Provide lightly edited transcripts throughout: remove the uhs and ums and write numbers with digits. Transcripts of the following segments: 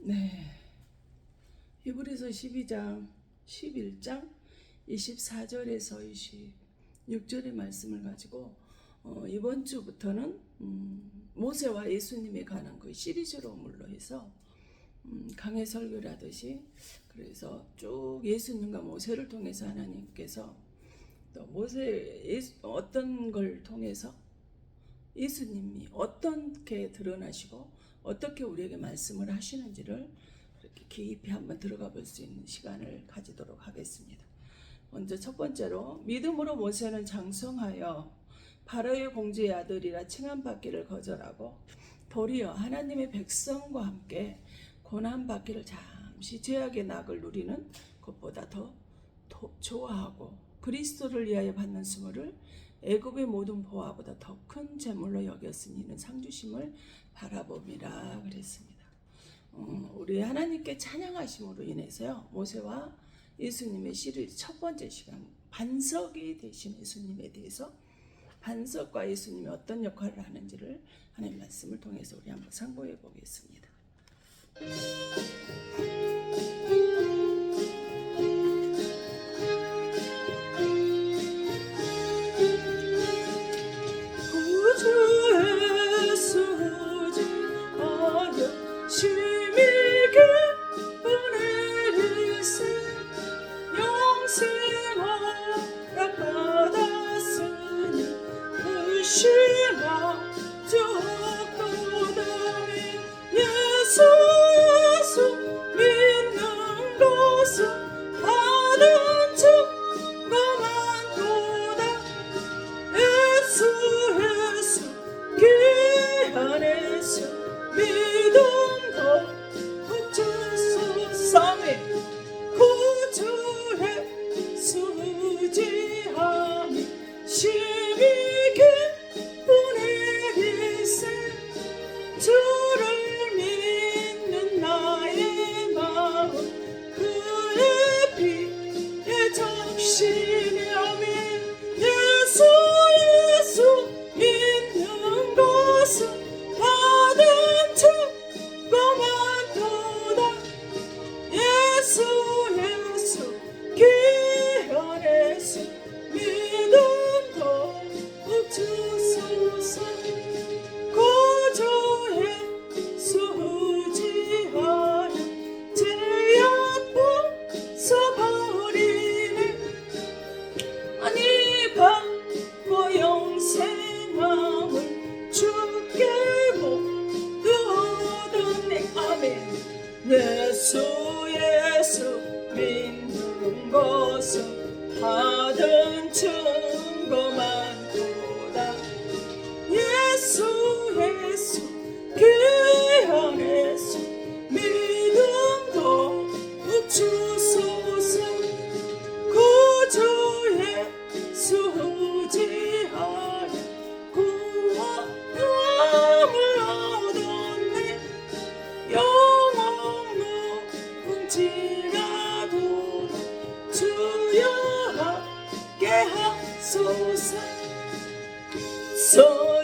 네, 히브리서 12장 11장 24절에서 26절의 말씀을 가지고 이번 주부터는 모세와 예수님에 관한 그 시리즈로 물로 해서 강해 설교를 하듯이, 그래서 쭉 예수님과 모세를 통해서 하나님께서 또 어떤 걸 통해서 예수님이 어떻게 드러나시고 어떻게 우리에게 말씀을 하시는지를 이렇게 깊이 한번 들어가 볼 수 있는 시간을 가지도록 하겠습니다. 먼저 첫 번째로, 믿음으로 모세는 장성하여 바로의 공주의 아들이라 칭함받기를 거절하고 도리어 하나님의 백성과 함께 고난받기를 잠시 죄악의 낙을 누리는 것보다 더 좋아하고 그리스도를 위하여 받는 수모를 애굽의 모든 보화보다 더 큰 재물로 여겼으니 이는 상주심을 바라봅니다 그랬습니다. 우리 하나님께 찬양하심으로 인해서요, 모세와 예수님의 시리즈 첫 번째 시간, 반석이 되신 예수님에 대해서, 반석과 예수님이 어떤 역할을 하는지를 하나님 말씀을 통해서 우리 한번 상고해 보겠습니다. 구주의 수지하여 심히게 은혜리세 영생허락 받았으니 의심하 적도다니 예수 믿는 것은 받은 증거만도다. 예수 귀한에서 믿음도 붙여서 구주의 수지함이 심히 기쁜 일이세 주를 믿는 나의 마음 그의 피에 적시냐며 예수 믿는 것은 받은 증거만도다. 예수 귀한에서 믿음도 붙여소서. 구주의 수지하여 죄악 벗어버리네 아니 받고 영생함을 주께 모두 얻었네. 아멘. 예수 믿는 것은 받은 증거만도다. 예수 귀한에서 믿음도 붙여소서. 구주의 수지하여 구원함을 얻었네. 영원히 훔치라도 주여 함께 하소서.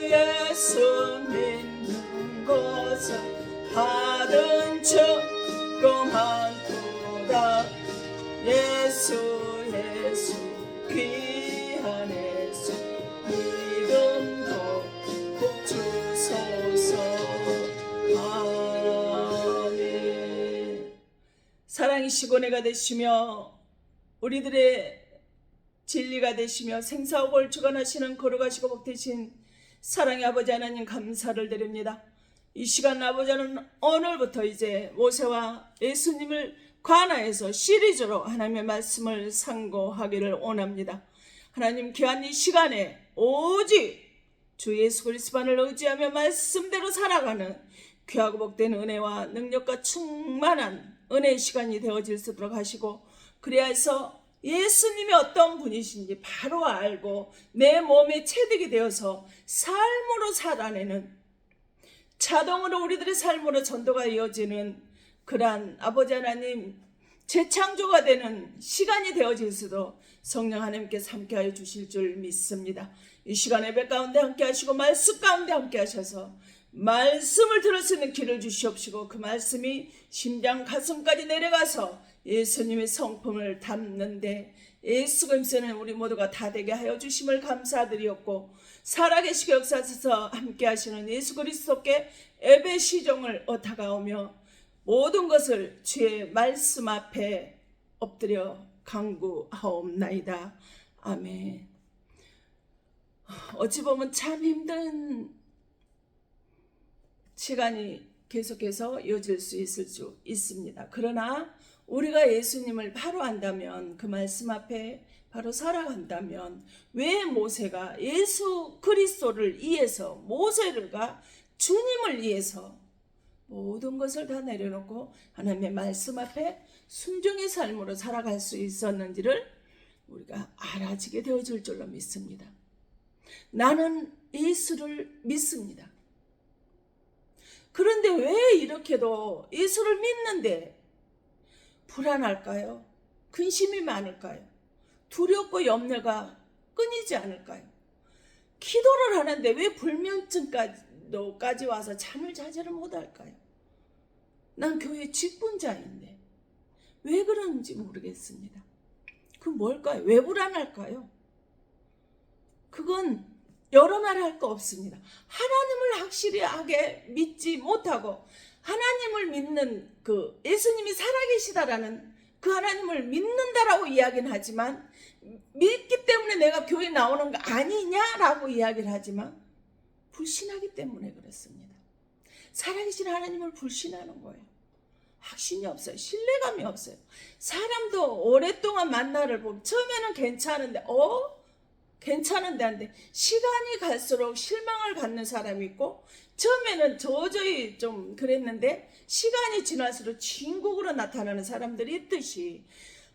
예수 믿는 것은 받은 증거만도다. 예수 귀한에서 믿음도 붙여소서. 아멘. 사랑이시고 은혜가 되시며 우리들의 진리가 되시며 생사하고 주관하시는 거룩하시고 복되신 사랑의 아버지 하나님, 감사를 드립니다. 이 시간 아버지는 오늘부터 이제 모세와 예수님을 관하여서 시리즈로 하나님의 말씀을 상고하기를 원합니다. 하나님, 귀한 이 시간에 오직 주 예수 그리스도만을 의지하며 말씀대로 살아가는 귀하고 복된 은혜와 능력과 충만한 은혜의 시간이 되어질 수 있도록 하시고, 그래서 예수님이 어떤 분이신지 바로 알고 내 몸에 체득이 되어서 삶으로 살아내는, 자동으로 우리들의 삶으로 전도가 이어지는 그러한 아버지 하나님 재창조가 되는 시간이 되어질 수도 성령 하나님께서 함께하여 주실 줄 믿습니다. 이 시간 예배 가운데 함께 하시고 말씀 가운데 함께 하셔서 말씀을 들을 수 있는 귀를 주시옵시고 그 말씀이 심장 가슴까지 내려가서 예수님의 성품을 담는데 예수 그리스도는 우리 모두가 다 되게 하여 주심을 감사드리옵고 살아계시고 역사하셔서 함께 하시는 예수 그리스도께 예배 시종을 얻어가오며 모든 것을 주의 말씀 앞에 엎드려 간구하옵나이다. 아멘. 어찌 보면 참 힘든 시간이 계속해서 이어질 수 있을 수 있습니다. 그러나 우리가 예수님을 바로 안다면, 그 말씀 앞에 바로 살아간다면, 왜 모세가 예수 그리스도를 위해서, 모세가 주님을 위해서 모든 것을 다 내려놓고 하나님의 말씀 앞에 순종의 삶으로 살아갈 수 있었는지를 우리가 알아지게 되어질 줄로 믿습니다. 나는 예수를 믿습니다. 그런데 왜 이렇게도 예수를 믿는데 불안할까요? 근심이 많을까요? 두렵고 염려가 끊이지 않을까요? 기도를 하는데 왜 불면증까지 와서 잠을 자지를 못할까요? 난 교회 직분자인데 왜 그런지 모르겠습니다. 그 뭘까요? 왜 불안할까요? 그건 여러 말 할 거 없습니다. 하나님을 확실하게 믿지 못하고 하나님을 믿는 그 예수님이 살아계시다라는 그 하나님을 믿는다라고 이야기는 하지만 믿기 때문에 내가 교회 나오는 거 아니냐라고 이야기를 하지만 불신하기 때문에 그렇습니다. 살아계신 하나님을 불신하는 거예요. 확신이 없어요. 신뢰감이 없어요. 사람도 오랫동안 만나를 보면 처음에는 괜찮은데 한데 시간이 갈수록 실망을 갖는 사람이 있고 처음에는 도저히 좀 그랬는데 시간이 지날수록 진국으로 나타나는 사람들이 있듯이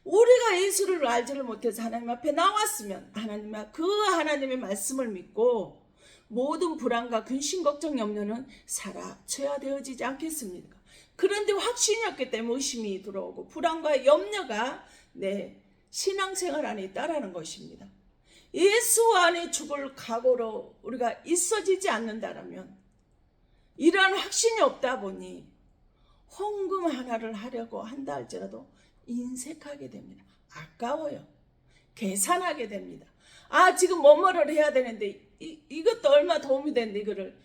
우리가 예수를 알지를 못해서 하나님 앞에 나왔으면 하나님의 말씀을 믿고 모든 불안과 근심 걱정 염려는 사라져야 되어지지 않겠습니까? 그런데 확신이 없기 때문에 의심이 들어오고 불안과 염려가 내 신앙생활 안에 있다라는 것입니다. 예수 안에 죽을 각오로 우리가 있어지지 않는다라면 이러한 확신이 없다 보니 헌금 하나를 하려고 한다 할지라도 인색하게 됩니다. 아까워요. 계산하게 됩니다. 지금 뭐뭐를 해야 되는데 이것도 얼마 도움이 되는데 이거를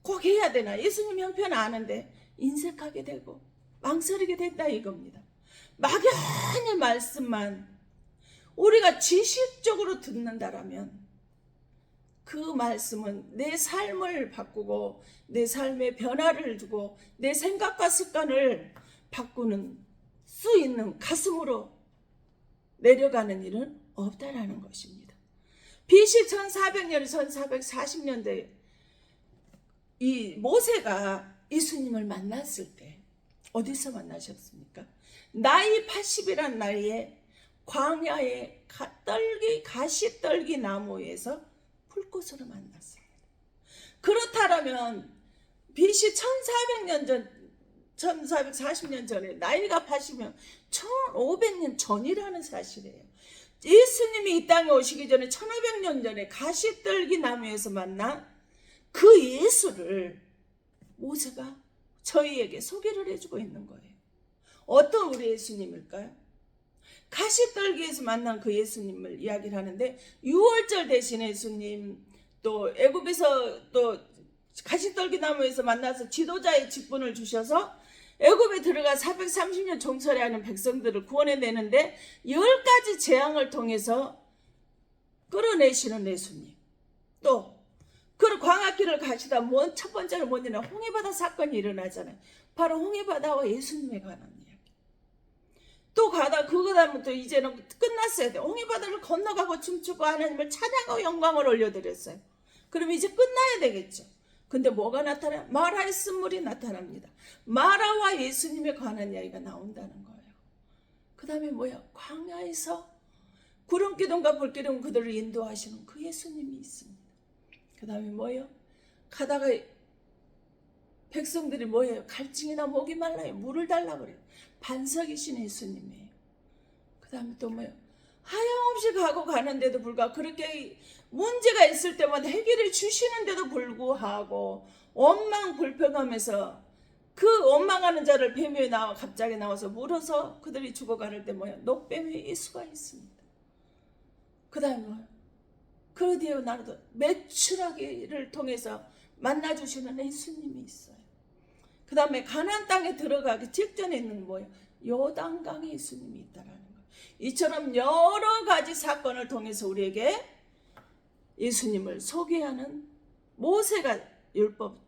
꼭 해야 되나? 예수님 형편 아는데 인색하게 되고 망설이게 된다 이겁니다. 막연히 말씀만 우리가 지식적으로 듣는다라면 그 말씀은 내 삶을 바꾸고 내 삶의 변화를 주고 내 생각과 습관을 바꾸는 수 있는 가슴으로 내려가는 일은 없다라는 것입니다. BC 1400년, 1440년대 이 모세가 예수님을 만났을 때 어디서 만나셨습니까? 나이 80이란 나이에 광야의 가시떨기 나무에서 풀꽃으로 만났습니다. 그렇다면 BC 1400년 전, 1440년 전에 나이가 80이면 1500년 전이라는 사실이에요. 예수님이 이 땅에 오시기 전에 1500년 전에 가시떨기 나무에서 만난 그 예수를 모세가 저희에게 소개를 해주고 있는 거예요. 어떤 우리 예수님일까요? 가시떨기에서 만난 그 예수님을 이야기를 하는데 6월절 대신 예수님, 또 애굽에서 또 가시떨기 나무에서 만나서 지도자의 직분을 주셔서 애굽에 들어가 430년 종살이 하는 백성들을 구원해내는데 10가지 재앙을 통해서 끌어내시는 예수님. 또 그 광야길을 가시다 첫 번째로 뭐냐면 홍해바다 사건이 일어나잖아요. 바로 홍해바다와 예수님에 관한 이야기. 또 가다 그거 다음에 또 이제는 끝났어야 돼. 홍해바다를 건너가고 춤추고 하나님을 찬양하고 영광을 올려드렸어요. 그럼 이제 끝나야 되겠죠. 근데 뭐가 나타나? 마라의 쓴물이 나타납니다. 마라와 예수님에 관한 이야기가 나온다는 거예요. 그 다음에 뭐야? 광야에서 구름기둥과 불기둥 그들을 인도하시는 그 예수님이 있습니다. 그 다음에 뭐예요? 가다가 백성들이 뭐예요? 갈증이나 목이 말라요. 물을 달라 그래요. 반석이신 예수님이에요. 그 다음에 또 뭐예요? 하염없이 가는데도 불구하고 그렇게 문제가 있을 때마다 해결을 주시는데도 불구하고 원망 불평하면서 그 원망하는 자를 뱀이 나와 갑자기 나와서 물어서 그들이 죽어가는 때 뭐야? 녹뱀의 예수가 있습니다. 그 다음에 뭐야? 그 뒤에 나도 매출하기를 통해서 만나주시는 예수님이 있어요. 그 다음에 가나안 땅에 들어가기 직전에 있는 뭐예요? 요단강에 예수님이 있다라는 거예요. 이처럼 여러 가지 사건을 통해서 우리에게 예수님을 소개하는 모세가 율법,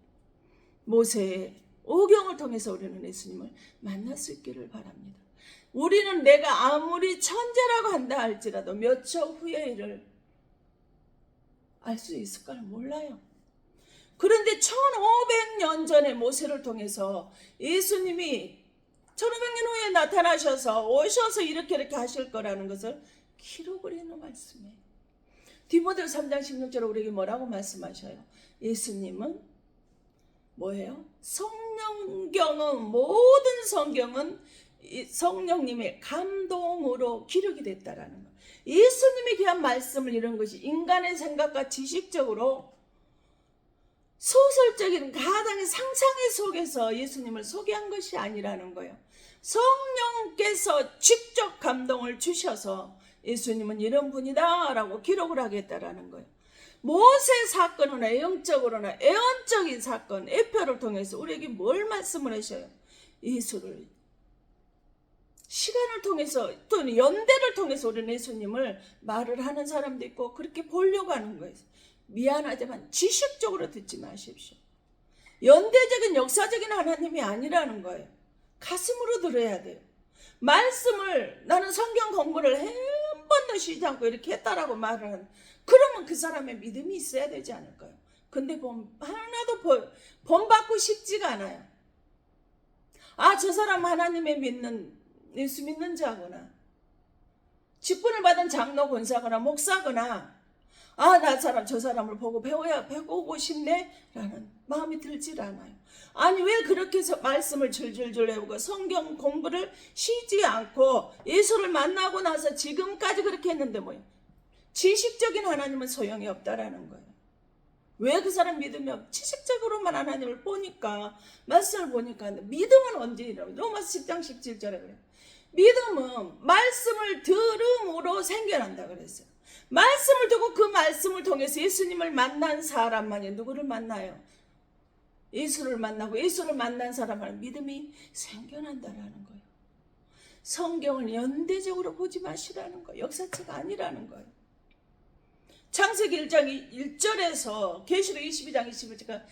모세의 오경을 통해서 우리는 예수님을 만날 수 있기를 바랍니다. 우리는 내가 아무리 천재라고 한다 할지라도 몇 초 후의 일을 알 수 있을까를 몰라요. 그런데 1500년 전에 모세를 통해서 예수님이 1500년 후에 나타나셔서 오셔서 이렇게 하실 거라는 것을 기록을 해놓은 말씀이에요. 디모데후서 3장 16절에 우리에게 뭐라고 말씀하셔요? 예수님은 뭐예요? 성경은 모든 성경은 성령님의 감동으로 기록이 됐다라는 거예요. 예수님이 귀한 말씀을 이런 것이 인간의 생각과 지식적으로 소설적인 가상의 상상의 속에서 예수님을 소개한 것이 아니라는 거예요. 성령께서 직접 감동을 주셔서 예수님은 이런 분이다 라고 기록을 하겠다라는 거예요. 모세 사건은 애형적으로나 애언적인 사건, 애표를 통해서 우리에게 뭘 말씀을 하셔요? 예수를 시간을 통해서 또는 연대를 통해서 우리는 예수님을 말을 하는 사람도 있고 그렇게 보려고 하는 거예요. 미안하지만 지식적으로 듣지 마십시오. 연대적인 역사적인 하나님이 아니라는 거예요. 가슴으로 들어야 돼요. 말씀을 나는 성경 공부를 한 번도 쉬지 않고 이렇게 했다라고 말을 하는, 그러면 그 사람의 믿음이 있어야 되지 않을까요? 근데 하나도 본받고 싶지가 않아요. 저 사람 하나님의 예수 믿는 자구나. 직분을 받은 장로 권사거나 목사거나 저 사람을 보고 배우고 싶네 라는 마음이 들질 않아요. 아니 왜 그렇게 해서 말씀을 줄줄줄 외우고 성경 공부를 쉬지 않고 예수를 만나고 나서 지금까지 그렇게 했는데 뭐예요? 지식적인 하나님은 소용이 없다라는 거예요. 왜 그 사람 믿음이 지식적으로만 하나님을 보니까 말씀을 보니까 믿음은 언제 이러면 로마서 10장 17절에 그래요. 믿음은 말씀을 들음으로 생겨난다 그랬어요. 말씀을 듣고 그 말씀을 통해서 예수님을 만난 사람만이 누구를 만나요? 예수를 만나고 예수를 만난 사람은 믿음이 생겨난다라는 거예요. 성경을 연대적으로 보지 마시라는 거예요. 역사책 아니라는 거예요. 창세기 1장 1절에서 계시록 22장 21절까지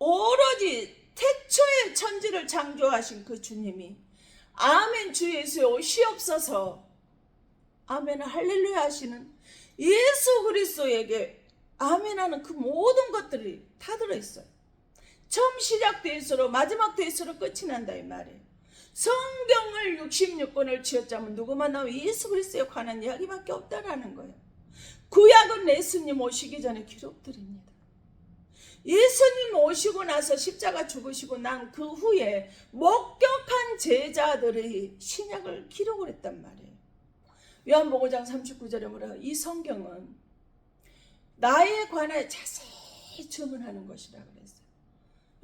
오로지 태초에 천지를 창조하신 그 주님이 아멘 주 예수의 오시옵소서 아멘 할렐루야 하시는 예수 그리스도에게 아멘하는 그 모든 것들이 다 들어있어요. 처음 시작돼서로 마지막 돼서로 끝이 난다 이 말이에요. 성경을 66권을 쥐어짜면 누구만 나오면 예수 그리스도에 관한 이야기밖에 없다라는 거예요. 구약은 예수님 오시기 전에 기록들입니다. 예수님 오시고 나서 십자가 죽으시고 난 그 후에 목격한 제자들의 신약을 기록을 했단 말이에요. 요한복음 5장 39절에 뭐라 이 성경은 나에 관하여 자세히 주문하는 것이라 그랬어요.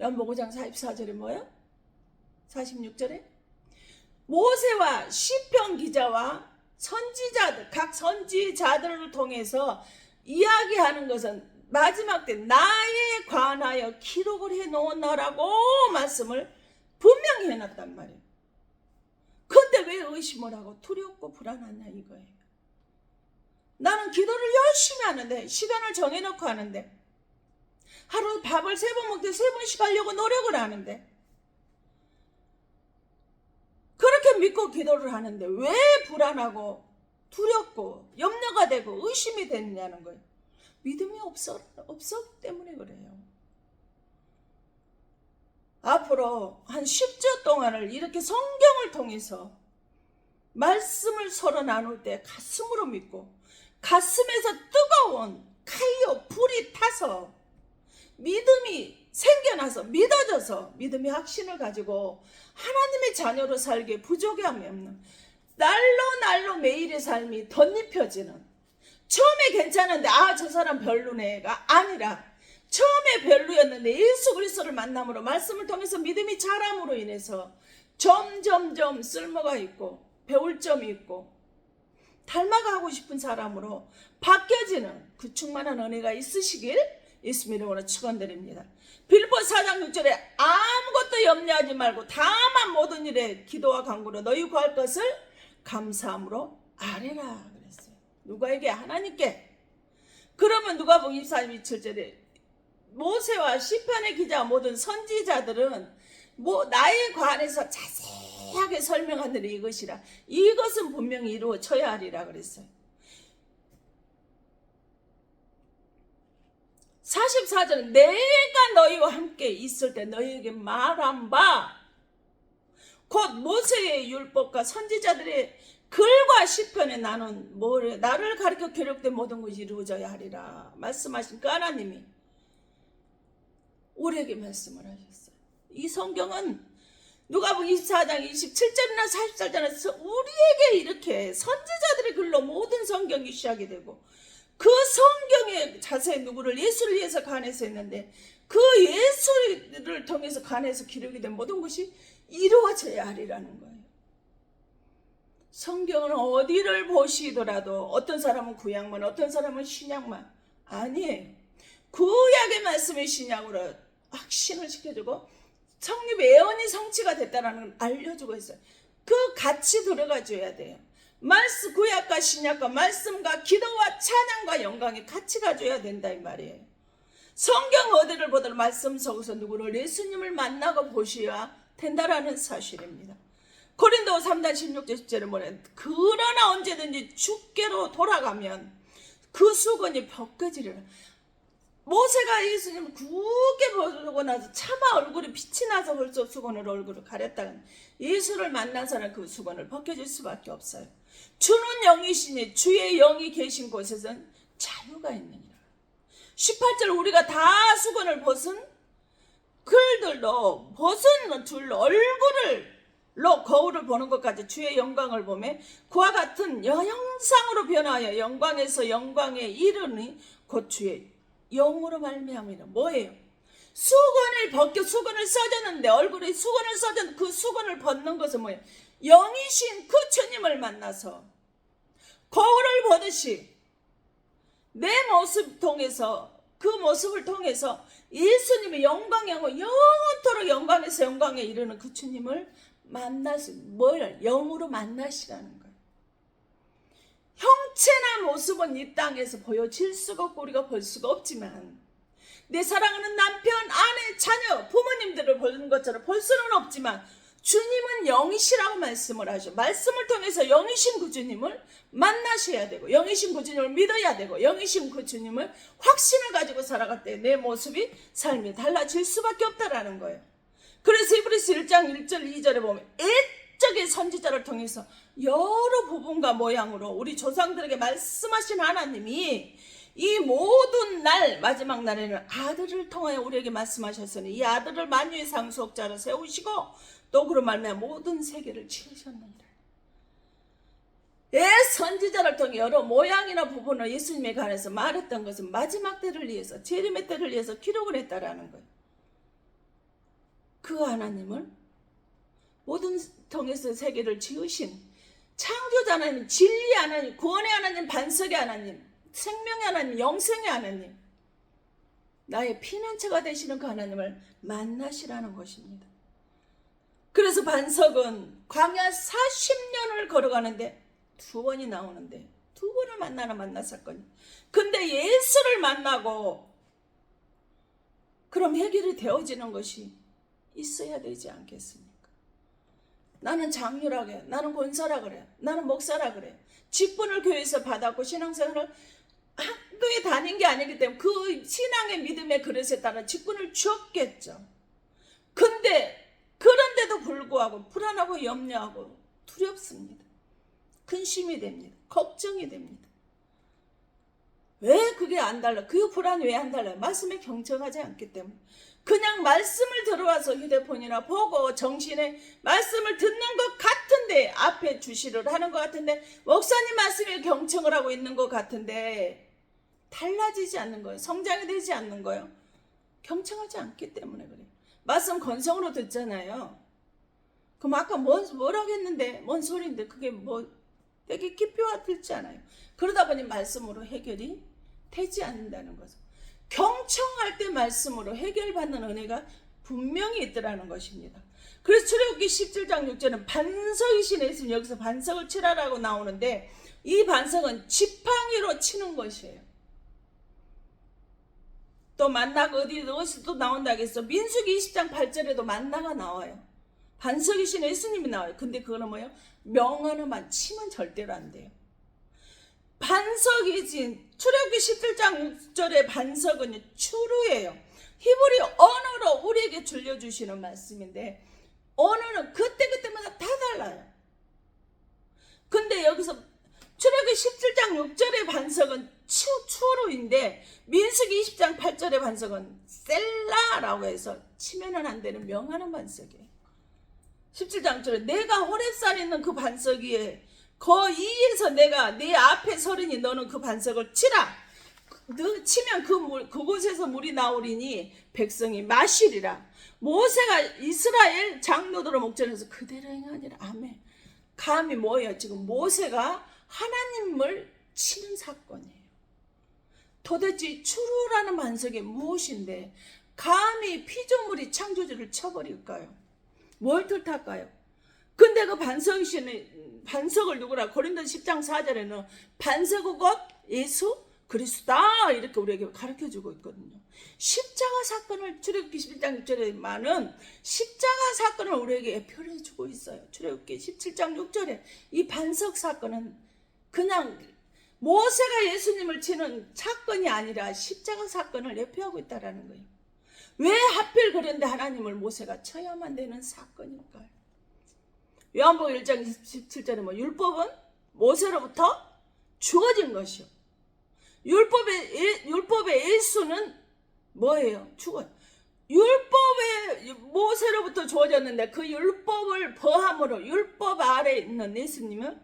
요한복음 5장 44절에 뭐예요? 46절에 모세와 시편 기자와 선지자들, 각 선지자들을 통해서 이야기하는 것은 마지막 때 나에 관하여 기록을 해놓으라고 말씀을 분명히 해놨단 말이에요. 근데 왜 의심을 하고 두렵고 불안하냐 이거예요. 나는 기도를 열심히 하는데 시간을 정해놓고 하는데 하루 밥을 3번 먹되 3번씩 하려고 노력을 하는데 그렇게 믿고 기도를 하는데 왜 불안하고 두렵고 염려가 되고 의심이 되느냐는 거예요. 믿음이 없었기 때문에 그래요. 앞으로 한 10주 동안을 이렇게 성경을 통해서 말씀을 서로 나눌 때 가슴으로 믿고 가슴에서 뜨거운 카이오 불이 타서 믿음이 생겨나서 믿어져서 믿음의 확신을 가지고 하나님의 자녀로 살기에 부족함이 없는 날로 매일의 삶이 덧입혀지는 처음에 괜찮은데 저 사람 별로네가 아니라 처음에 별로였는데 예수 그리스도를 만남으로 말씀을 통해서 믿음이 자람으로 인해서 점점점 쓸모가 있고 배울 점이 있고 닮아가고 싶은 사람으로 바뀌어지는 그 충만한 은혜가 있으시길 예수 이름으로 축원드립니다. 빌보 4장 6절에 아무것도 염려하지 말고 다만 모든 일에 기도와 간구로 너희 구할 것을 감사함으로 아뢰라 그랬어요. 누가에게? 하나님께. 그러면 누가복음 24장 27절에 모세와 시편의 기자 모든 선지자들은 나에 관해서 자세하게 설명한 대로 이것이라. 이것은 분명히 이루어져야 하리라 그랬어요. 44절은 내가 너희와 함께 있을 때 너희에게 말한 바 곧 모세의 율법과 선지자들의 글과 시편에 나는 나를 가르쳐 기록된 모든 것이 이루어져야 하리라 말씀하신 그 하나님이 우리에게 말씀을 하셨어요. 이 성경은 누가복음 24장 27절이나 44절에서 우리에게 이렇게 선지자들의 글로 모든 성경이 시작이 되고 그 성경에 자세히 누구를 예수를 위해서 간해서 했는데 그 예수를 통해서 간해서 기록이 된 모든 것이 이루어져야 하리라는 거예요. 성경은 어디를 보시더라도 어떤 사람은 구약만 어떤 사람은 신약만 아니에요. 구약의 말씀이 신약으로 확신을 시켜주고 성립의 예언이 성취가 됐다는 걸 알려주고 있어요. 그 같이 들어가 줘야 돼요. 말씀 구약과 신약과 말씀과 기도와 찬양과 영광이 같이 가줘야 된다 이 말이에요. 성경 어디를 보더라도 말씀 속에서 누구를 예수님을 만나고 보셔야 된다라는 사실입니다. 고린도 3장 16절 10절에 뭐래? 그러나 언제든지 주께로 돌아가면 그 수건이 벗겨지리라. 모세가 예수님을 굳게 보고 나서 차마 얼굴이 빛이 나서 벌써 수건으로 얼굴을 가렸다는 예수를 만난 사람 그 수건을 벗겨질 수밖에 없어요. 주는 영이시니 주의 영이 계신 곳에선 자유가 있느니라. 18절 우리가 다 수건을 벗은 글들도 벗은 둘 얼굴로 거울을 보는 것까지 주의 영광을 보며 그와 같은 형상으로 변하여 영광에서 영광에 이르니 곧 주의 영으로 말미암이라. 뭐예요? 수건을 써줬는데 얼굴에 수건을 써줬는데 그 수건을 벗는 것은 뭐예요? 영이신 그 주님을 만나서 거울을 보듯이 내 모습 통해서 그 모습을 통해서 예수님의 영원토록 영광에서 영광에 이르는 그 주님을 만나서 뭘 영으로 만나시라는 거예요. 형체나 모습은 이 땅에서 보여질 수가 없고 우리가 볼 수가 없지만 내 사랑하는 남편, 아내, 자녀, 부모님들을 보는 것처럼 볼 수는 없지만 주님은 영이시라고 말씀을 하죠. 말씀을 통해서 영이신 그 주님을 만나셔야 되고 영이신 그 주님을 믿어야 되고 영이신 그 주님을 확신을 가지고 살아갈 때 내 모습이 삶이 달라질 수밖에 없다라는 거예요. 그래서 히브리서 1장 1절 2절에 보면 옛적의 선지자를 통해서 여러 부분과 모양으로 우리 조상들에게 말씀하신 하나님이 이 모든 날 마지막 날에는 아들을 통하여 우리에게 말씀하셨으니 이 아들을 만유의 상속자로 세우시고 또 그로 말미암아 모든 세계를 지으셨느니라. 선지자를 통해 여러 모양이나 부분을 예수님에 관해서 말했던 것은 마지막 때를 위해서 재림의 때를 위해서 기록을 했다라는 거예요. 그 하나님을 모든 통해서 세계를 지으신 창조자 하나님, 진리 하나님, 구원의 하나님, 반석의 하나님, 생명의 하나님, 영생의 하나님, 나의 피난처가 되시는 그 하나님을 만나시라는 것입니다. 그래서 반석은 광야 40년을 걸어가는데 2번이 나오는데 2번을 만났었거든요. 근데 예수를 만나고 그럼 해결이 되어지는 것이 있어야 되지 않겠습니까? 나는 장로라 그래, 나는 권사라 그래, 나는 목사라 그래. 직분을 교회에서 받았고 신앙생활을 학교에 다닌 게 아니기 때문에 그 신앙의 믿음의 그릇에 따라 직분을 주었겠죠. 근데 그런데도 불구하고 불안하고 염려하고 두렵습니다. 근심이 됩니다. 걱정이 됩니다. 왜 그게 안 달라? 그 불안이 왜 안 달라요? 말씀에 경청하지 않기 때문에. 그냥 말씀을 들어와서 휴대폰이나 보고 정신에 말씀을 듣는 것 같은데 앞에 주시를 하는 것 같은데 목사님 말씀에 경청을 하고 있는 것 같은데 달라지지 않는 거예요. 성장이 되지 않는 거예요. 경청하지 않기 때문에 그래요. 말씀 건성으로 듣잖아요. 그럼 아까 뭐라고 했는데 뭔 소리인데 그게 뭐 되게 깊이 와 들지 않아요. 그러다 보니 말씀으로 해결이 되지 않는다는 거죠. 경청할 때 말씀으로 해결받는 은혜가 분명히 있더라는 것입니다. 그래서 출애굽기 17장 6절은 반석이신 예수님, 여기서 반석을 치라라고 나오는데 이 반석은 지팡이로 치는 것이에요. 또 만나가 어디서 또 나온다겠어. 민수기 20장 8절에도 만나가 나와요. 반석이신 예수님이 나와요. 근데 그거는 뭐예요? 명하나만 치면 절대로 안 돼요. 반석이진 출애굽기 17장 6절의 반석은 추루예요. 히브리 언어로 우리에게 들려주시는 말씀인데 언어는 그때그때마다 다 달라요. 근데 여기서 출애굽기 17장 6절의 반석은 추루인데 민수기 20장 8절의 반석은 셀라라고 해서 치면은 안 되는 명하는 반석이에요. 17장 6절에 내가 호렙산에 있는 그 반석 위에 그 이에서 내가 네 앞에 서리니 너는 그 반석을 치라. 너 치면 그곳에서 물이 나오리니 백성이 마시리라. 모세가 이스라엘 장로들의 목전에서 그대로 행하니라. 아멘. 감히 뭐예요? 지금 모세가 하나님을 치는 사건이에요. 도대체 추루라는 반석이 무엇인데 감히 피조물이 창조주를 쳐버릴까요? 뭘 탓할까요? 근데 그 반석을 누구라? 고린도서 10장 4절에는 반석은 곧 예수 그리스도다 이렇게 우리에게 가르쳐주고 있거든요. 십자가 사건을 출애굽기 11장 6절에만은 십자가 사건을 우리에게 표현해주고 있어요. 출애굽기 17장 6절에 이 반석 사건은 그냥 모세가 예수님을 치는 사건이 아니라 십자가 사건을 예표하고 있다는 거예요. 왜 하필 그런데 하나님을 모세가 쳐야만 되는 사건일까요? 요한복음 1장 17절에 율법은 모세로부터 주어진 것이요. 율법의 일수는 뭐예요? 죽어요. 율법에 모세로부터 주어졌는데 그 율법을 범함으로 율법 아래에 있는 예수님은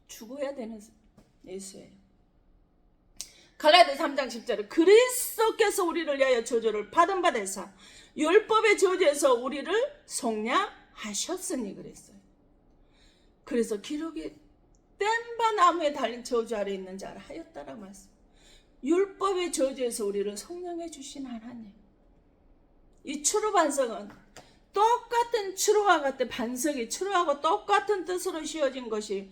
죽어야 되는 예수예요. 갈라디아 3장 10절에 그리스도께서 우리를 위하여 저주를 받은 바 되사 율법의 저주에서 우리를 속량하셨으니 그랬어요. 그래서 기록이 뗀바 나무에 달린 저주 아래 있는 자를 하였다라고 말씀. 율법의 저주에서 우리를 속량해 주신 하나님. 이 추루 반석은 똑같은 추루와 같은 반석이 추루하고 똑같은 뜻으로 씌워진 것이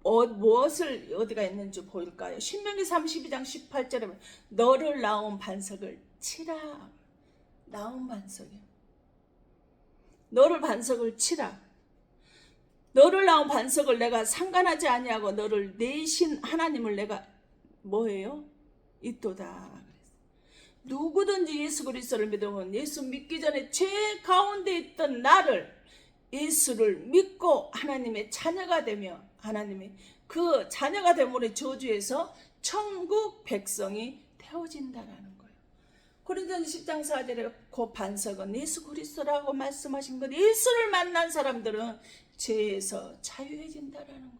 무엇을 어디가 있는지 보일까요? 신명기 32장 18절에 너를 낳은 반석을 치라. 낳은 반석이요. 너를 반석을 치라. 너를 낳은 반석을 내가 상관하지 아니하고 너를 내신 하나님을 내가 뭐예요? 있도다. 누구든지 예수 그리스도를 믿으면 예수 믿기 전에 죄 가운데 있던 나를 예수를 믿고 하나님의 자녀가 되며 하나님의 그 자녀가 됨으로 저주에서 천국 백성이 태워진다라는 거예요. 고린도서 10장 4절에 그 반석은 예수 그리스도라고 말씀하신 것. 예수를 만난 사람들은 죄에서 자유해진다라는 거예요.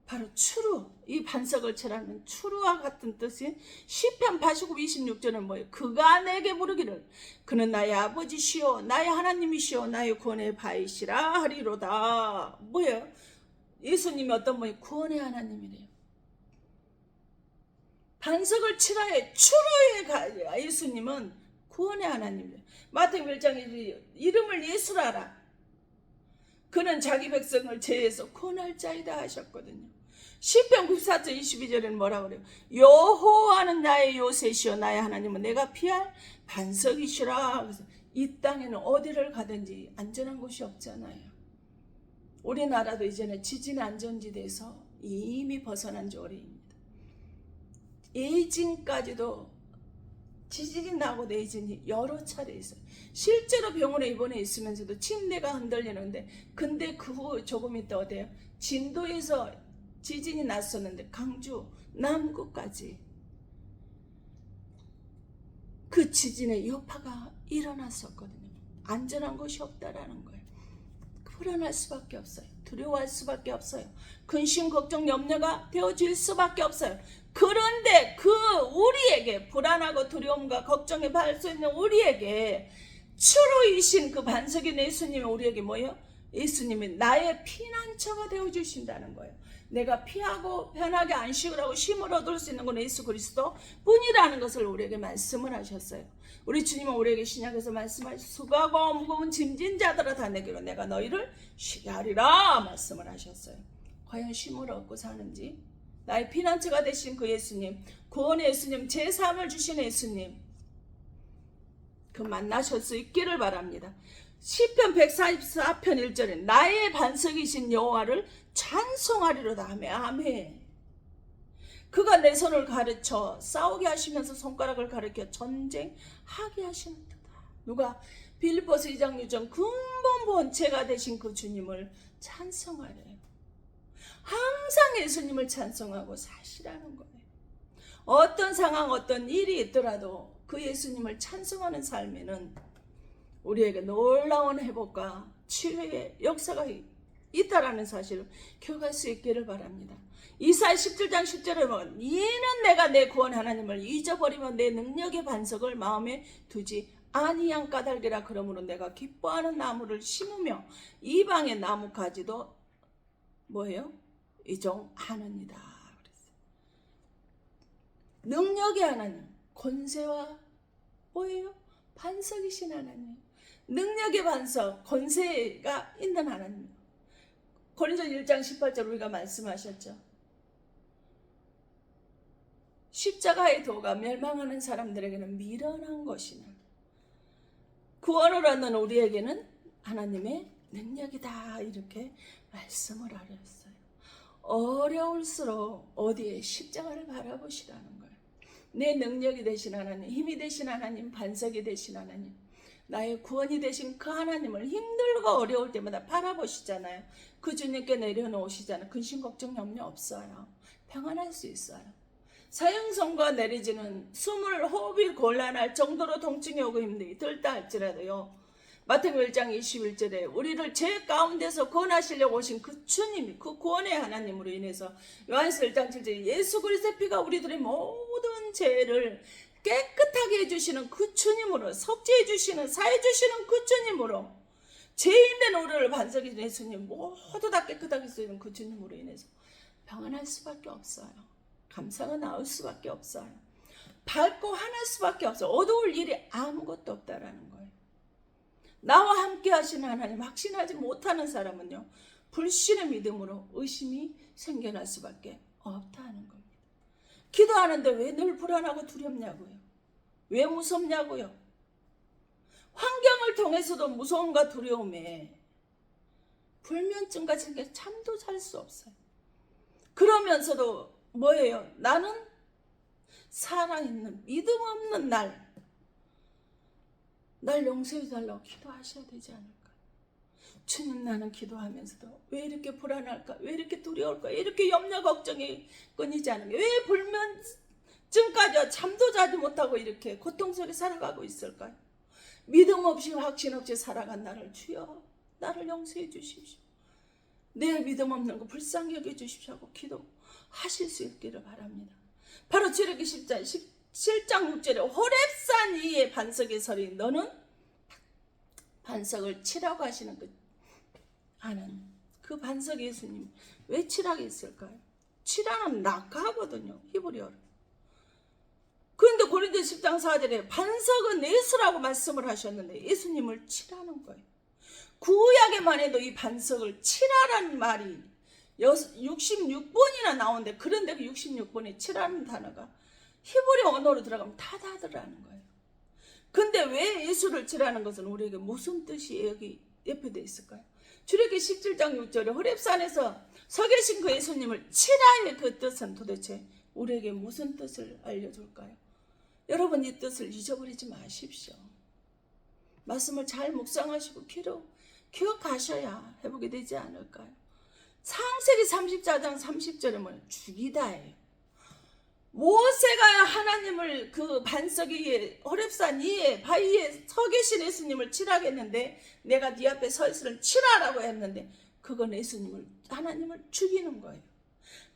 바로 추루, 이 반석을 치라는 추루와 같은 뜻인 시편 89, 26절은 뭐예요? 그가 내게 부르기를 그는 나의 아버지시오 나의 하나님이시오 나의 구원의 바이시라 하리로다. 뭐예요? 예수님이 어떤 분이 구원의 하나님이래요. 반석을 치라의 추루의 예수님은 구원의 하나님이래요. 마태복음 1장에 이름을 예수라라. 그는 자기 백성을 죄에서 구원할 자이다 하셨거든요. 시편 94장 22절에는 뭐라고 그래요? 여호와는 나의 요새시여 나의 하나님은 내가 피할 반석이시라. 그래서 이 땅에는 어디를 가든지 안전한 곳이 없잖아요. 우리나라도 이제는 지진 안전지대에서 이미 벗어난 지 오래입니다. 예진까지도 지진이 나고 내진이 여러 차례 있어요. 실제로 병원에 입원해 있으면서도 침대가 흔들리는데 근데 그 후 조금 있다 어때요? 진도에서 지진이 났었는데 강주 남구까지 그 지진의 여파가 일어났었거든요. 안전한 곳이 없다라는 거예요. 불안할 수밖에 없어요. 두려워할 수밖에 없어요. 근심, 걱정, 염려가 되어질 수밖에 없어요. 그런데 그 우리에게 불안하고 두려움과 걱정에 빠질 수 있는 우리에게 추루이신 그 반석인 예수님이 우리에게 뭐예요? 예수님이 나의 피난처가 되어주신다는 거예요. 내가 피하고 편하게 안식을 하고 쉼을 얻을 수 있는 건 예수 그리스도 뿐이라는 것을 우리에게 말씀을 하셨어요. 우리 주님은 우리에게 신약에서 말씀하신 수고하고 무거운 짐진 자들아 다 내게로 내가 너희를 쉬게 하리라 말씀을 하셨어요. 과연 쉼을 얻고 사는지, 나의 피난처가 되신 그 예수님, 구원의 예수님, 제3을 주신 예수님, 그 만나실 수 있기를 바랍니다. 시편 144편 1절에 나의 반석이신 여호와를 찬송하리로다 하며 아멘. 그가 내 손을 가르쳐 싸우게 하시면서 손가락을 가르쳐 전쟁하게 하시는도다. 누가? 빌립보서 2장 6절 근본 본체가 되신 그 주님을 찬송하래요. 항상 예수님을 찬송하고 사시라는 거예요. 어떤 상황, 어떤 일이 있더라도 그 예수님을 찬송하는 삶에는 우리에게 놀라운 회복과 치유의 역사가 있다라는 사실을 기억할 수 있기를 바랍니다. 이사야 17장 10절에 보면 이는 내가 내 구원 하나님을 잊어버리면 내 능력의 반석을 마음에 두지 아니한 까닭이라. 그러므로 내가 기뻐하는 나무를 심으며 이방의 나무가지도 뭐예요? 이종하느니라. 능력의 하나님, 권세와 뭐예요? 반석이신 하나님, 능력의 반석, 권세가 있는 하나님. 고린도 1장 18절 우리가 말씀하셨죠. 십자가의 도가 멸망하는 사람들에게는 미련한 것이나 구원을 얻는 우리에게는 하나님의 능력이다, 이렇게 말씀을 하셨어요. 어려울수록 어디에? 십자가를 바라보시라는 거예요. 내 능력이 되신 하나님, 힘이 되신 하나님, 반석이 되신 하나님, 나의 구원이 되신 그 하나님을 힘들고 어려울 때마다 바라보시잖아요. 그 주님께 내려놓으시잖아요. 근심 걱정 염려 없어요. 평안할 수 있어요. 사형선과 내리지는 숨을 호흡이 곤란할 정도로 통증이 오고 힘들이 들다 할지라도요, 마태복음 1장 21절에 우리를 죄 가운데서 구원하시려고 오신 그 주님이, 그 구원의 하나님으로 인해서 요한서 1장 7절에 예수 그리스도의 피가 우리들의 모든 죄를 깨끗하게 해주시는 그 주님으로, 속죄해 주시는, 사해 주시는 그 주님으로, 죄인된 우리를 반석이 된 예수님 모두 다 깨끗하게 쓰는 그 주님으로 인해서 평안할 수밖에 없어요. 감사가 나올 수밖에 없어요. 밝고 환할 수밖에 없어요. 어두울 일이 아무것도 없다라는 거예요. 나와 함께 하시는 하나님 확신하지 못하는 사람은요, 불신의 믿음으로 의심이 생겨날 수밖에 없다는 겁니다. 기도하는데 왜 늘 불안하고 두렵냐고요? 왜 무섭냐고요? 환경을 통해서도 무서움과 두려움에 불면증과 생겨 잠도 잘 수 없어요. 그러면서도 뭐예요? 나는 살아있는 믿음 없는 날 용서해 달라고 기도하셔야 되지 않을까? 주님, 나는 기도하면서도 왜 이렇게 불안할까? 왜 이렇게 두려울까? 왜 이렇게 염려 걱정이 끊이지 않은가? 왜 불면증까지 잠도 자지 못하고 이렇게 고통 속에 살아가고 있을까요? 믿음 없이 확신 없이 살아간 나를 주여, 나를 용서해 주십시오. 내 믿음 없는 거 불쌍히 여겨 주십시오 하고 기도하실 수 있기를 바랍니다. 바로 출애굽기 10장 7장 6절에 호렙산 위에 반석에 서리 너는 반석을 치라고 하시는 그 하나님, 그 반석 예수님 왜 치라고 했을까요? 치라는 낙하거든요, 히브리어로. 그런데 고린도 10장 4절에 반석은 예수라고 말씀을 하셨는데 예수님을 치라는 거예요. 구약에만 해도 이 반석을 치라라는 말이 66번이나 나오는데, 그런데 그 66번에 치라는 단어가 히브리 언어로 들어가면 다다르라는 거예요. 근데 왜 예수를 치라는 것은 우리에게 무슨 뜻이 여기 예표되어 있을까요? 출애굽기 17장 6절에 호렙산에서 서 계신 그 예수님을 치라의 그 뜻은 도대체 우리에게 무슨 뜻을 알려줄까요? 여러분, 이 뜻을 잊어버리지 마십시오. 말씀을 잘 묵상하시고 기억하셔야 회복이 되지 않을까요? 창세기 34장 30절에 뭐예요? 죽이다예요. 모세가 하나님을 그 반석 위에 호렙산 위에 바위에 서 계신 예수님을 치라고 했는데 내가 네 앞에 서 있으면 치라라고 했는데 그건 하나님을 죽이는 거예요.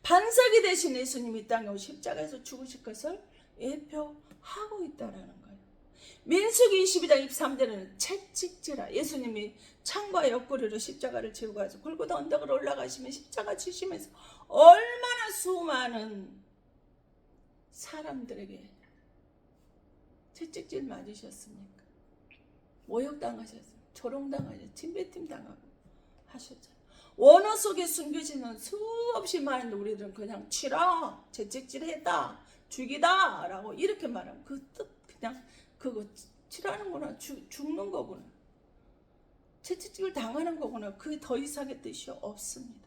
반석이 되신 예수님이 이 땅에 십자가에서 죽으실 것을 예표하고 있다라는 거예요. 민수기 22장 23절에는 채찍질하 예수님이 창과 옆구리로 십자가를 지고 가서 골고다 언덕으로 올라가시면 십자가 지시면서 얼마나 수많은 사람들에게 채찍질 맞으셨습니까? 모욕당하셨어요. 조롱당하셨어요. 침뱉임 당하고 하셨잖아요. 원어 속에 숨겨지는 수없이 많은데 우리들은 그냥 치라, 채찍질했다, 죽이다 라고 이렇게 말하면 그 뜻 그냥 그거 치라는구나, 죽는 거구나, 채찍질 당하는 거구나. 그 더 이상의 뜻이 없습니다.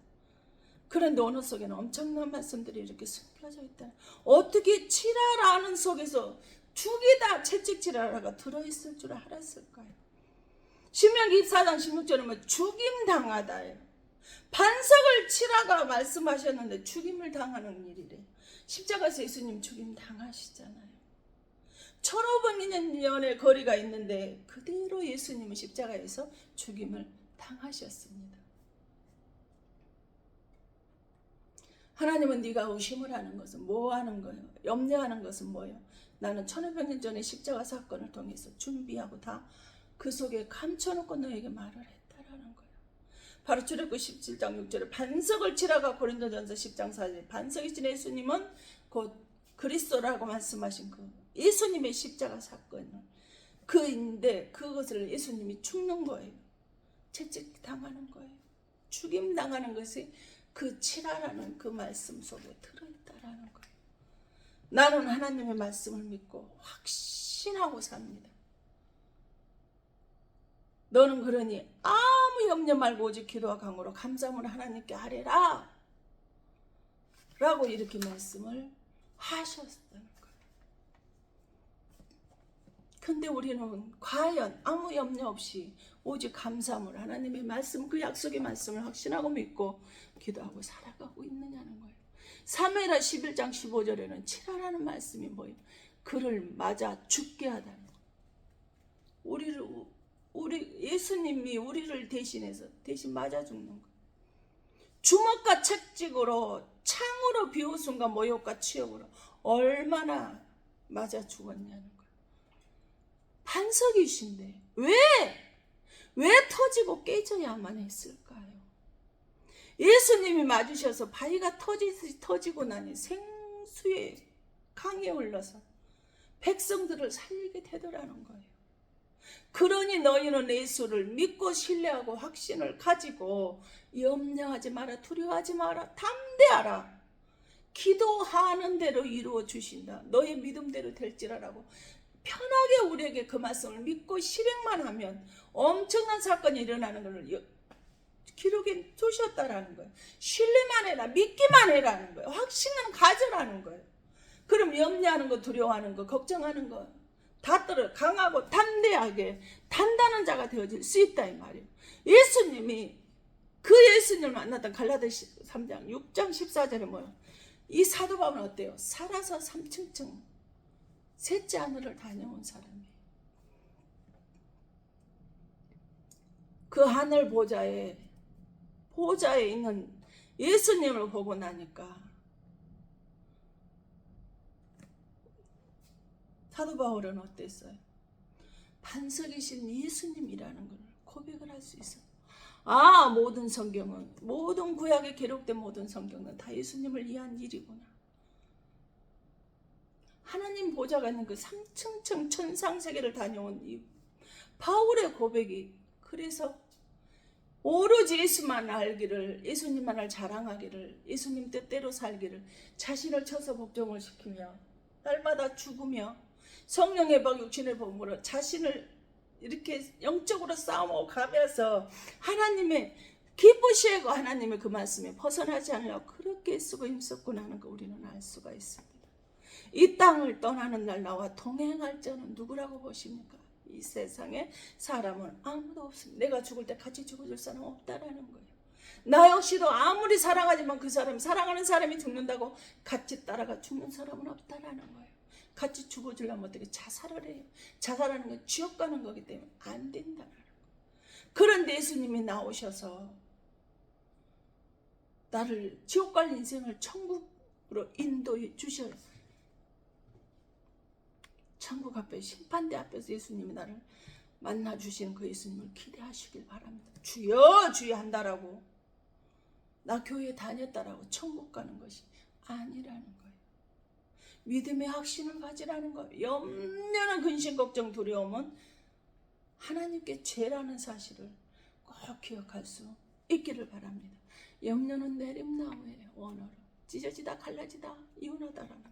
그런데 언어 속에는 엄청난 말씀들이 이렇게 숨겨져 있다. 어떻게 치라라는 속에서 죽이다, 채찍질하라가 들어있을 줄 알았을까요? 신명기 24장 16절에 죽임 당하다예요. 반석을 치라가 말씀하셨는데 죽임을 당하는 일이래. 십자가에서 예수님 죽임 당하시잖아요. 1500년의 거리가 있는데 그대로 예수님은 십자가에서 죽임을 당하셨습니다. 하나님은 네가 의심을 하는 것은 뭐 하는 거예요? 염려하는 것은 뭐예요? 나는 1500년 전에 십자가 사건을 통해서 준비하고 다 그 속에 감춰놓고 너에게 말을 했다라는 거예요. 바로 출애굽기 17장 6절에 반석을 치라가 고린도전서 10장 4절에 반석이신 예수님은 곧 그리스도라고 말씀하신 그 예수님의 십자가 사건을 그인데 그것을 예수님이 죽는 거예요. 채찍 당하는 거예요. 죽임 당하는 것이 그 치라라는 그 말씀 속에 들어있다라는 거예요. 나는 하나님의 말씀을 믿고 확신하고 삽니다. 너는 그러니 아무 염려 말고 오직 기도와 강구로 감사함으로 하나님께 하리라 라고 이렇게 말씀을 하셨다는 거예요. 근데 우리는 과연 아무 염려 없이 오직 감사함으로 하나님의 말씀, 그 약속의 말씀을 확신하고 믿고 기도하고 살아가고 있느냐는 거예요. 사무엘하 11장 15절에는 치라라는 말씀이 뭐예요? 그를 맞아 죽게 하다는 거예요. 예수님이 우리를 대신해서 대신 맞아 죽는 거예요. 주먹과 채찍으로 창으로 비웃음과 모욕과 치욕으로 얼마나 맞아 죽었냐는 거예요. 반석이신데 왜 터지고 깨져야만 했을까요? 예수님이 맞으셔서 바위가 터지고 나니 생수의 강에 흘러서 백성들을 살리게 되더라는 거예요. 그러니 너희는 예수를 믿고 신뢰하고 확신을 가지고 염려하지 마라, 두려워하지 마라, 담대하라. 기도하는 대로 이루어 주신다. 너의 믿음대로 될지라라고 편하게 우리에게 그 말씀을 믿고 실행만 하면 엄청난 사건이 일어나는 것을 기록에 두셨다라는 거예요. 신뢰만 해라, 믿기만 해라는 거예요. 확신은 가져라는 거예요. 그럼 염려하는 거, 두려워하는 거, 걱정하는 거 다 떨어 강하고 담대하게 단단한 자가 되어질 수 있다 이 말이에요. 예수님이 그 예수님을 만났던 갈라디아서 3장 6장 14절에 뭐예요? 이 사도 바울은 어때요? 살아서 3층층 셋째 하늘을 다녀온 사람이에요. 그 하늘 보좌에 있는 예수님을 보고 나니까 사도 바울은 어땠어요? 반석이신 예수님이라는 걸 고백을 할 수 있어요. 모든 성경은, 모든 구약에 기록된 모든 성경은 다 예수님을 위한 일이구나. 하나님 보좌가 있는 그 3층층 천상세계를 다녀온 이 바울의 고백이 그래서 오로지 예수만 알기를, 예수님만을 자랑하기를, 예수님 뜻대로 살기를, 자신을 쳐서 복종을 시키며 날마다 죽으며 성령의 법 육신의 법으로 자신을 이렇게 영적으로 싸움하고 가면서 하나님의 기쁘시고 하나님의 그 말씀에 벗어나지 않으려고 그렇게 쓰고 힘썼구나 하는 거 우리는 알 수가 있습니다. 이 땅을 떠나는 날 나와 동행할 자는 누구라고 보십니까? 이 세상에 사람은 아무도 없습니다. 내가 죽을 때 같이 죽어줄 사람 없다라는 거예요. 나 역시도 아무리 사랑하지만 그 사람, 사랑하는 사람이 죽는다고 같이 따라가 죽는 사람은 없다라는 거예요. 같이 죽어주려면 어떻게 자살을 해요. 자살하는 건 지옥 가는 거기 때문에 안 된다는 거예요. 그런데 예수님이 나오셔서 나를 지옥 갈 인생을 천국으로 인도해 주셔요. 천국 앞에 심판대 앞에서 예수님이 나를 만나주시는 그 예수님을 기대하시길 바랍니다. 주여 주여 한다라고 나 교회 다녔다라고 천국 가는 것이 아니라는 거예요. 믿음의 확신을 가지라는 거예요. 염려는 근심 걱정 두려움은 하나님께 죄라는 사실을 꼭 기억할 수 있기를 바랍니다. 염려는 내림나무예요. 원어로 찢어지다 갈라지다 이혼하다라는 거.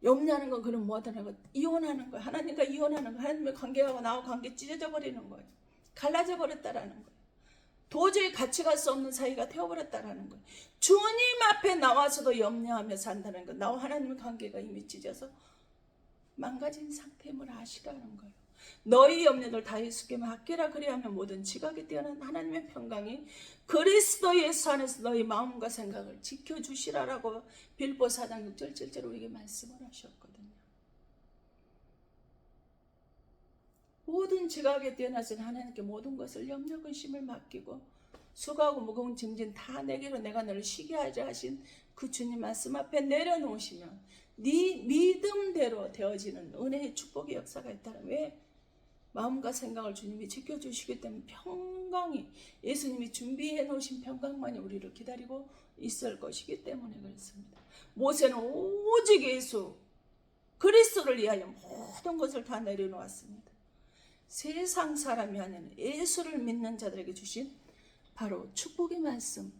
염려하는 건 그럼 뭐하다는 거? 이혼하는 거예요. 하나님과 이혼하는 거. 하나님의 관계하고 나와 관계 찢어져 버리는 거예요. 갈라져 버렸다라는 거예요. 도저히 같이 갈 수 없는 사이가 되어버렸다라는 거예요. 주님 앞에 나와서도 염려하며 산다는 거. 나와 하나님의 관계가 이미 찢어서 망가진 상태임을 아시라는 거예요. 너희 염려를 다 예수께 맡기라. 그리하면 모든 지각에 뛰어난 하나님의 평강이 그리스도 예수 안에서 너희 마음과 생각을 지켜주시라라고 빌보 4장 6절 7절 우리에게 말씀을 하셨거든요. 모든 지각에 뛰어나신 하나님께 모든 것을 염려 근심을 맡기고 수고하고 무거운 짐진 다 내게로 내가 너를 쉬게 하자 하신 그 주님 말씀 앞에 내려놓으시면 네 믿음대로 되어지는 은혜의 축복의 역사가 있다는. 왜? 마음과 생각을 주님이 지켜주시기 때문에 평강이 예수님이 준비해 놓으신 평강만이 우리를 기다리고 있을 것이기 때문에 그렇습니다. 모세는 오직 예수 그리스도를 위하여 모든 것을 다 내려놓았습니다. 세상 사람이 아닌 예수를 믿는 자들에게 주신 바로 축복의 말씀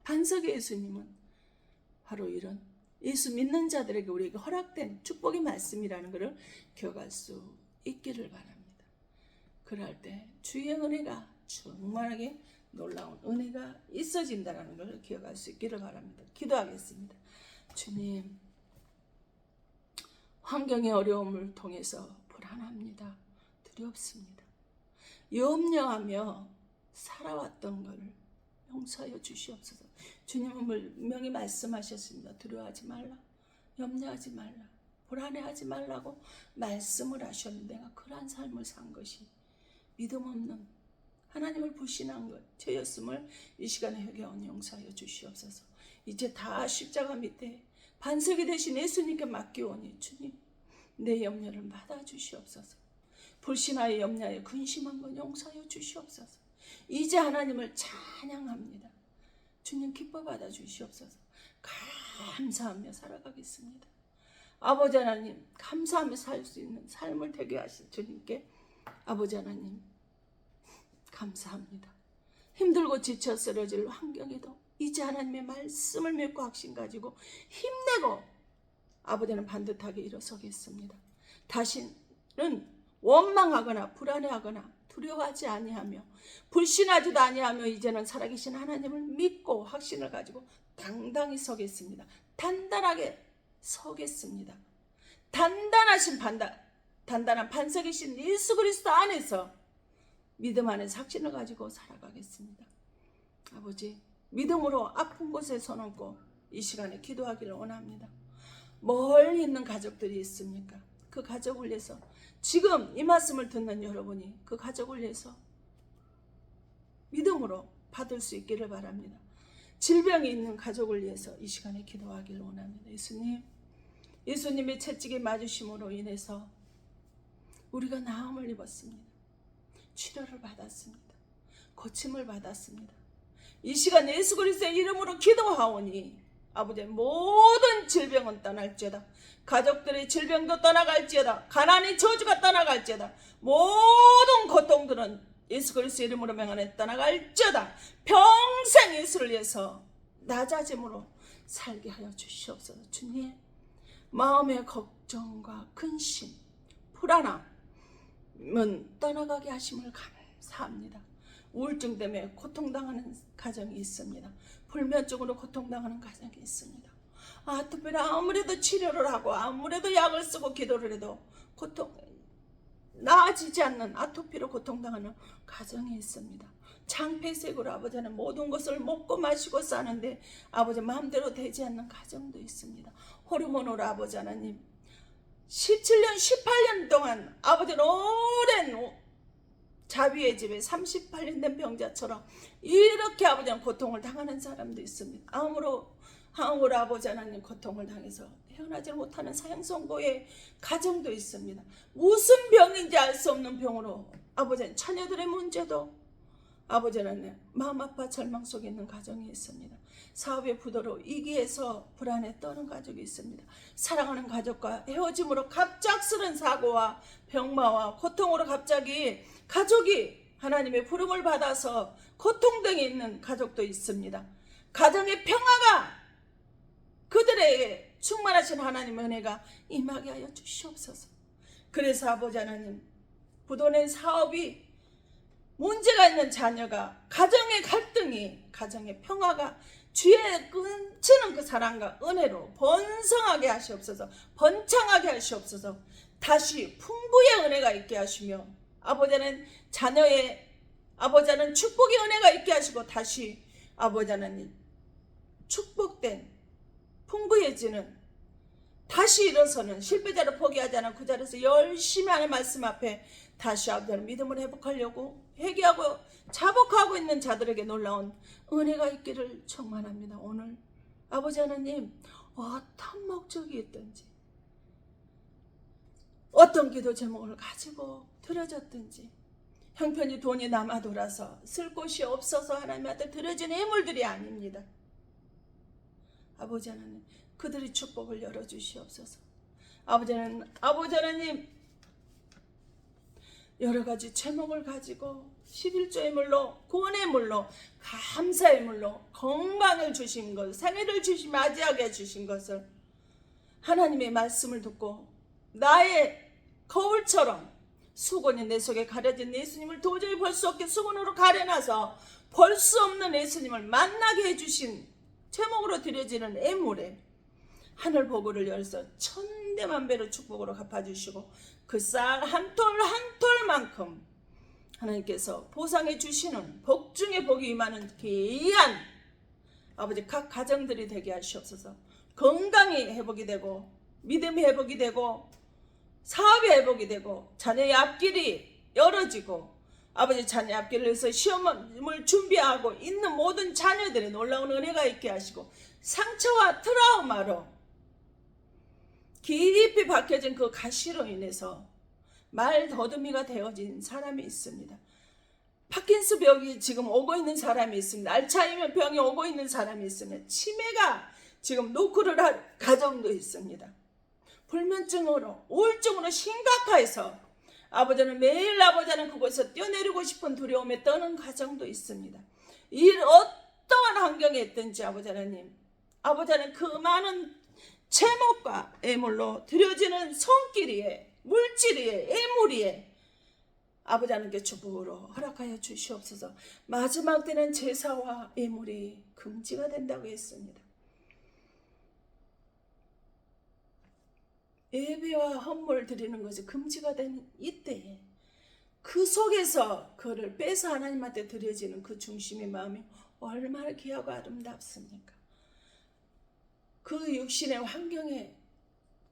반석의 예수님은 바로 이런 예수 믿는 자들에게 우리에게 허락된 축복의 말씀이라는 것을 기억할 수 있기를 바랍니다. 그럴 때 주의 은혜가 충만하게 놀라운 은혜가 있어진다는 것을 기억할 수 있기를 바랍니다. 기도하겠습니다. 주님, 환경의 어려움을 통해서 불안합니다. 두렵습니다. 염려하며 살아왔던 것을 용서하여 주시옵소서. 주님은 분명히 말씀하셨습니다. 두려워하지 말라, 염려하지 말라, 불안해하지 말라고 말씀을 하셨는데 내가 그러한 삶을 산 것이 믿음 없는 하나님을 불신한 것 죄였음을 이 시간에 회개하오니 용서하여 주시옵소서. 이제 다 십자가 밑에 반석이 되신 예수님께 맡기오니 주님 내 염려를 받아주시옵소서. 불신하여 염려하여 근심한 것 용서하여 주시옵소서. 이제 하나님을 찬양합니다. 주님 기뻐 받아주시옵소서. 감사하며 살아가겠습니다. 아버지 하나님 감사하며 살 수 있는 삶을 되게 하실 주님께 아버지 하나님 감사합니다. 힘들고 지쳐 쓰러질 환경에도 이제 하나님의 말씀을 믿고 확신 가지고 힘내고 아버지는 반듯하게 일어서겠습니다. 다시는 원망하거나 불안해하거나 두려워하지 아니하며 불신하지도 아니하며 이제는 살아계신 하나님을 믿고 확신을 가지고 당당히 서겠습니다. 단단하게 서겠습니다. 단단한 반석이신 예수 그리스도 안에서 믿음 안에서 확신을 가지고 살아가겠습니다. 아버지 믿음으로 아픈 곳에 손 얹고 이 시간에 기도하기를 원합니다. 멀리 있는 가족들이 있습니까? 그 가족을 위해서 지금 이 말씀을 듣는 여러분이 그 가족을 위해서 믿음으로 받을 수 있기를 바랍니다. 질병이 있는 가족을 위해서 이 시간에 기도하기를 원합니다. 예수님의 채찍에 맞으심으로 인해서 우리가 나음을 입었습니다. 치료를 받았습니다. 고침을 받았습니다. 이 시간 예수 그리스도의 이름으로 기도하오니 아버지 모든 질병은 떠날지어다. 가족들의 질병도 떠나갈지어다. 가난의 저주가 떠나갈지어다. 모든 고통들은 예수 그리스도의 이름으로 명하네 떠나갈지어다. 평생 예수를 위해서 낮아짐으로 살게 하여 주시옵소서. 주님 마음의 걱정과 근심, 불안함은 떠나가게 하심을 감사합니다. 우울증 때문에 고통당하는 가정이 있습니다. 불면증으로 고통당하는 가정이 있습니다. 아토피를 아무래도 치료를 하고 아무래도 약을 쓰고 기도를 해도 나아지지 않는 아토피로 고통당하는 가정이 있습니다. 장폐색으로 아버지는 모든 것을 먹고 마시고 사는데 아버지 마음대로 되지 않는 가정도 있습니다. 호르몬으로 아버지 하나님 17년 18년 동안 아버지는 오랜 자비의 집에 38년 된 병자처럼 이렇게 아버지는 고통을 당하는 사람도 있습니다. 암으로 아버지 하나님 고통을 당해서 헤어나지 못하는 사형선고의 가정도 있습니다. 무슨 병인지 알 수 없는 병으로 아버지는 자녀들의 문제도 아버지는 마음 아파 절망 속에 있는 가정이 있습니다. 사업의 부도로 위기에서 불안에 떠는 가족이 있습니다. 사랑하는 가족과 헤어짐으로 갑작스런 사고와 병마와 고통으로 갑자기 가족이 하나님의 부름을 받아서 고통등에 있는 가족도 있습니다. 가정의 평화가 그들에게 충만하신 하나님의 은혜가 임하게 하여 주시옵소서. 그래서 아버지 하나님 부도낸 사업이 문제가 있는 자녀가 가정의 갈등이 가정의 평화가 주의 끊치는 그 사랑과 은혜로 번성하게 하시옵소서. 번창하게 하시옵소서. 다시 풍부의 은혜가 있게 하시며 아버지는 자녀의 아버지는 축복의 은혜가 있게 하시고 다시 아버지 하나님 축복된 풍부해지는 다시 일어서는 실패자를 포기하지 않아 그 자리에서 열심히 하는 말씀 앞에 다시 아버지는 믿음을 회복하려고 회개하고 자복하고 있는 자들에게 놀라운 은혜가 있기를 청만합니다. 오늘 아버지 하나님 어떤 목적이 있든지 어떤 기도 제목을 가지고 드려졌든지 형편이 돈이 남아 돌아서 쓸 곳이 없어서 하나님한테 드려진 예물들이 아닙니다. 아버지 하나님 그들의 축복을 열어주시옵소서. 아버지 하나님 여러 가지 제목을 가지고 11조의 물로 구원의 물로 감사의 물로 건강을 주신 것 생애를 주시 맞이하게 해주신 것을 하나님의 말씀을 듣고 나의 거울처럼 수건이 내 속에 가려진 예수님을 도저히 볼 수 없게 수건으로 가려놔서 볼 수 없는 예수님을 만나게 해주신 제목으로 드려지는 애물에 하늘 보고를 열어서 천대만 배로 축복으로 갚아주시고 그 쌀 한 톨 한 톨만큼 하나님께서 보상해 주시는 복 중에 복이 임하는 귀한 아버지 각 가정들이 되게 하시옵소서. 건강이 회복이 되고 믿음이 회복이 되고 사업이 회복이 되고 자녀의 앞길이 열어지고 아버지 자녀 앞길을 위해서 시험을 준비하고 있는 모든 자녀들의 놀라운 은혜가 있게 하시고 상처와 트라우마로 깊이 박혀진 그 가시로 인해서 말 더듬이가 되어진 사람이 있습니다. 파킨스 병이 지금 오고 있는 사람이 있습니다. 알츠하이머 병이 오고 있는 사람이 있습니다. 치매가 지금 노크를 할 가정도 있습니다. 불면증으로 우울증으로 심각해서 아버지는 매일 아버지는 그곳에서 뛰어내리고 싶은 두려움에 떠는 가정도 있습니다. 이 어떠한 환경에 있든지 아버지 하나님 아버지는 그 많은 제목과 애물로 드려지는 손길 위에 물질 위에 애물 위에 아버지 하나님께 축복으로 허락하여 주시옵소서. 마지막 때는 제사와 애물이 금지가 된다고 했습니다. 예배와 헌물 드리는 것이 금지가 된 이때에 그 속에서 그를 빼서 하나님한테 드려지는 그 중심의 마음이 얼마나 귀하고 아름답습니까? 그 육신의 환경에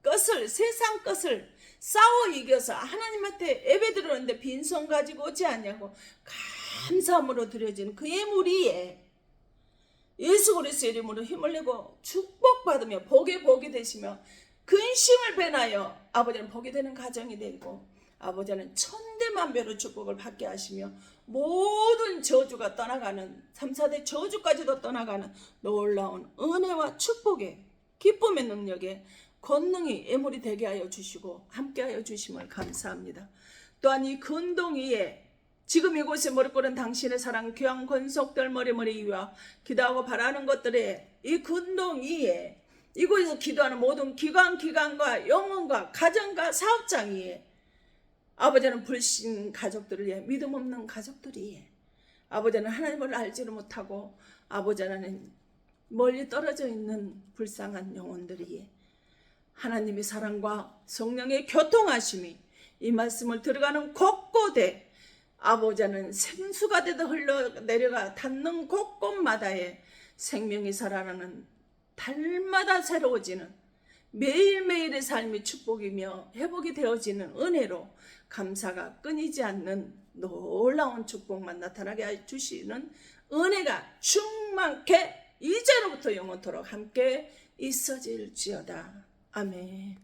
것을 세상 것을 싸워 이겨서 하나님한테 예배 드리는데 빈손 가지고 오지 않냐고 감사함으로 드려지는 그 예물 위에 예수 그리스도의 이름으로 힘을 내고 축복받으며 복이 되시며 근심을 배나여 아버지는 복이 되는 가정이 되고 아버지는 천대만배로 축복을 받게 하시며 모든 저주가 떠나가는 3, 4대 저주까지도 떠나가는 놀라운 은혜와 축복의 기쁨의 능력에 권능이 애물이 되게 하여 주시고 함께하여 주심을 감사합니다. 또한 이 근동 위에 지금 이곳에 머리 꿇은 당신의 사랑 귀한 권속들 머리 위와 기도하고 바라는 것들에 이 근동 위에 이곳에서 기도하는 모든 기관과 영혼과 가정과 사업장 위에 아버지는 불신 가족들을 위해 믿음 없는 가족들을 위해 아버지는 하나님을 알지를 못하고 아버지는 멀리 떨어져 있는 불쌍한 영혼들을 위해 하나님의 사랑과 성령의 교통하심이 이 말씀을 들어가는 곳곳에 아버지는 생수가 되듯 흘러내려가 닿는 곳곳마다에 생명이 살아나는 달마다 새로워지는 매일매일의 삶이 축복이며 회복이 되어지는 은혜로 감사가 끊이지 않는 놀라운 축복만 나타나게 해주시는 은혜가 충만케 이제로부터 영원토록 함께 있어질지어다. 아멘.